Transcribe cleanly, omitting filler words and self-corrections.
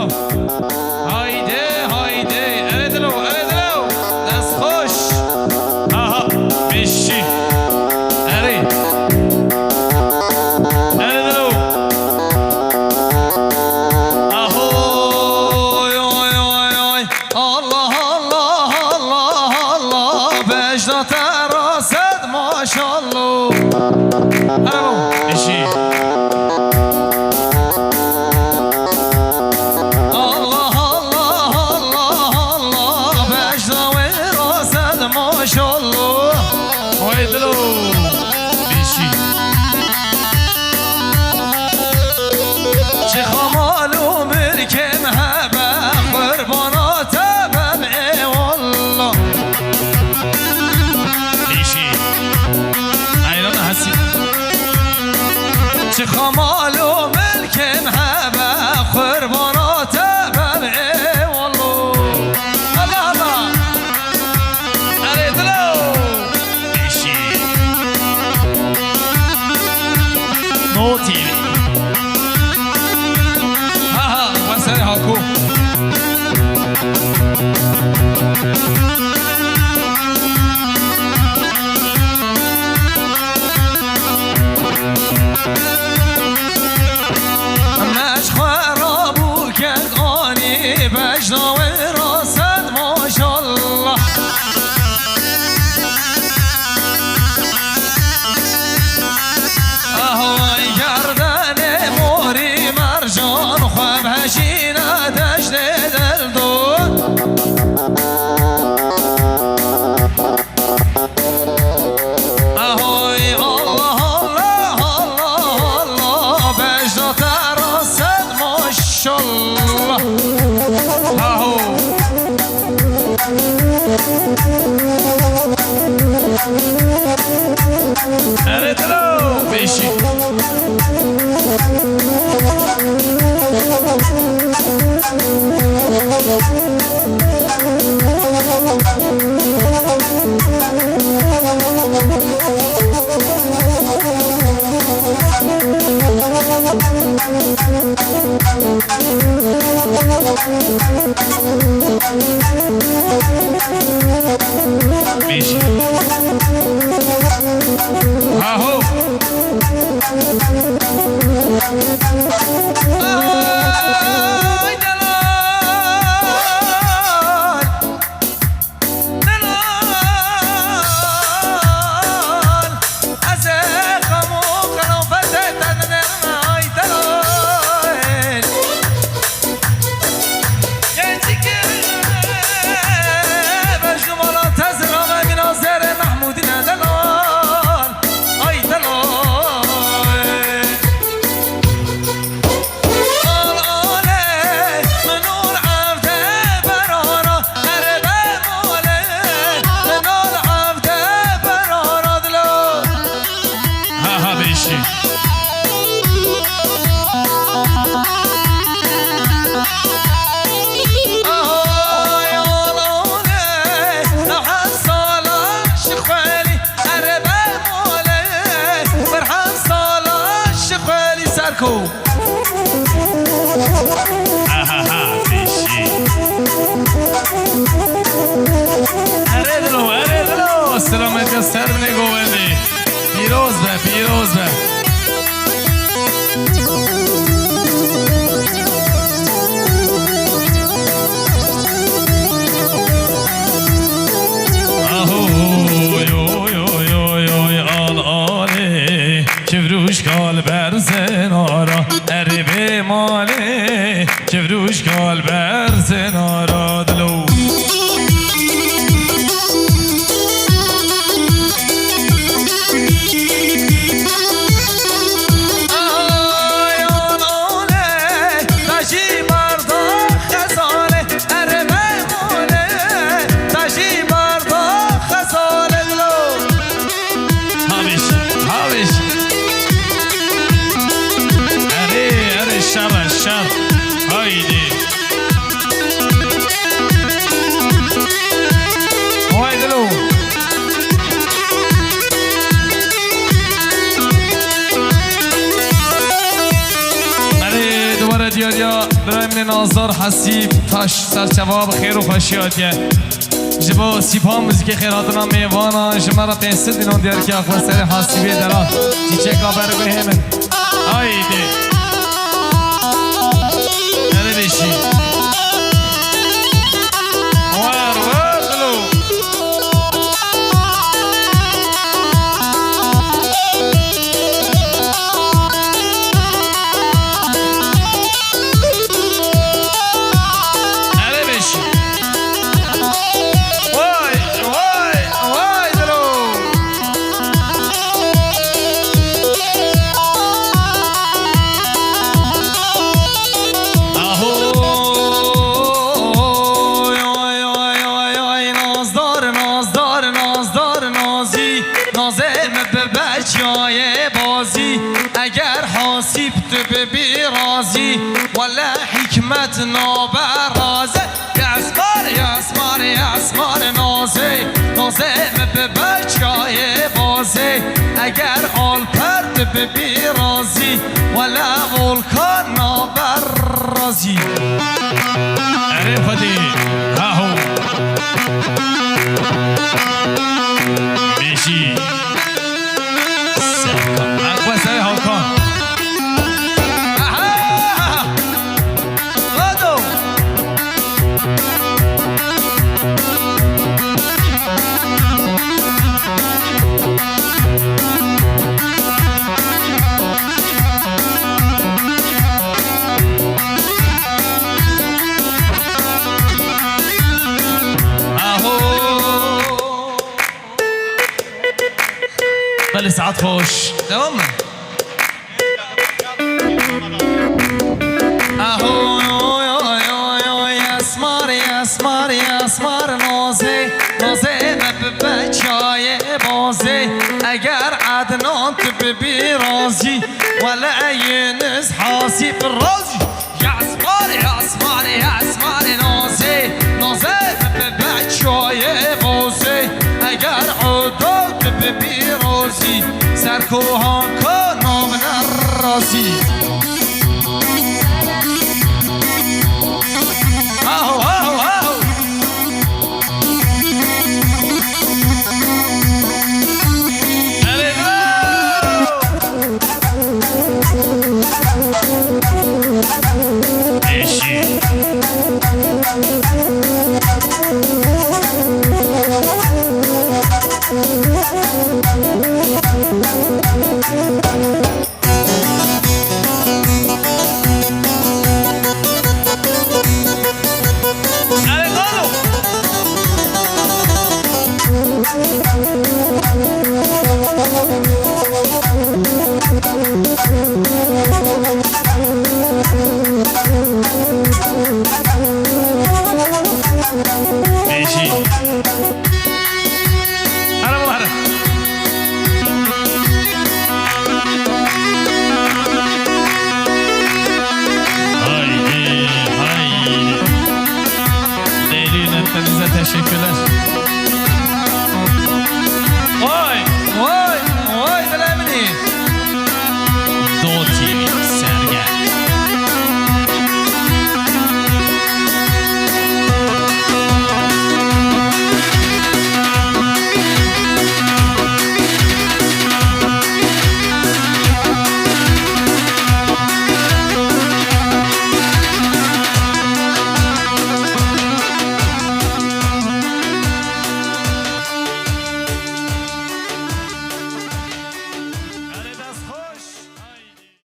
دلو هایده هایده اره دلو دست خوش آها بشی اره دلو آهوی آی آی آی الله الله الله الله بجدا تراسد ماشالله اره بشی ماشالله وای دلو بیشی چه خمالو مرکم هبه قربانات بمعی والله بیشی ایران هستی چه خمالو مرکم هبه قربانات بمعی والله الله الله نوتي ها وسري هاكو مش خرابو كغاني بجنا وراسد ما شاء الله هشينا تجديد الدود اهوي الله الله الله الله بجدا ترصد ما شاء الله اهو اريد له بيشي بيشي اهو سلامت سر نگوهدی پیروز به آهوی اوی اوی اوی اوی آل آله چه فروش کال بر زنارا نازدار حسیب تاش سر جواب خیر و خوشیاتیه جبا سیپا موزیک خیراتنا میوانا جمعرا پینسد دینون دیار که اخوان سر حسیبی دلا چیچه کابر بهمن آیده نره بشی اگر حاسب تو ببی رازی ولا حکمت نابرازه یسمار نازه به بچای بازه اگر آل پرد ببی رازی ولا ولکان نابرازی اره فدی هاهو بیشی اقوى سوي هالكون غدو بل ساعات خوش تمام اهو یسمار نازه به بچای بازه اگر عدنان تو ببی رازی ولا اینس حاسب رازی یسمار نازه به بچای بازه اگر عدال تو ببی رازی سرکوهان کن نام نرازی teşekkürler.